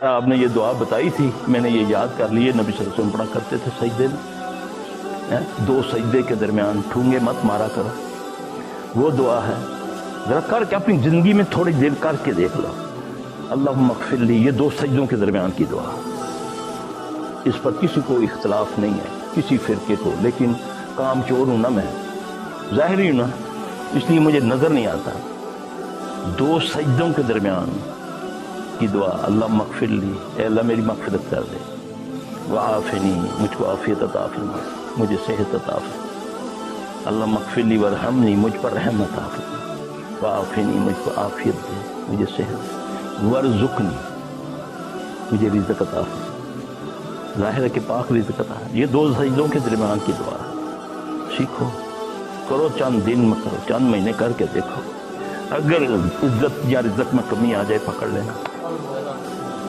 آپ نے یہ دعا بتائی تھی، میں نے یہ یاد کر لی ہے، نبی صلی اللہ علیہ وسلم پڑھا کرتے تھے سجدے میں، دو سجدے کے درمیان ٹھونگے مت مارا کرو، وہ دعا ہے، ذرا کر کے اپنی زندگی میں تھوڑی دیر کر کے دیکھ لو، اللہم اغفر لی، یہ دو سجدوں کے درمیان کی دعا، اس پر کسی کو اختلاف نہیں ہے، کسی فرقے کو، لیکن کام چور ہوں نا میں، ظاہری ہوں نا، اس لیے مجھے نظر نہیں آتا، دو سجدوں کے درمیان کی دعا، اللہم اغفر لی، اے اللہ میری مغفرت کر دے، وعافنی، مجھ کو عافیت عطا فرما، مجھے صحت عطا فرما، اللہم اغفر لی ورحمنی، مجھ پر رحم عطا فرما، وعافنی، مجھ کو عافیت دے، مجھے صحت، ورزقنی، مجھے رزق عطا فرما، ظاہر ہے کہ پاک رزق عطا، یہ دو سجدوں کے درمیان کی دعا ہے، سیکھو، کرو، چند دن میں کرو، چند مہینے کر کے دیکھو، اگر عزت یا رزق میں کمی آ جائے پکڑ لینا۔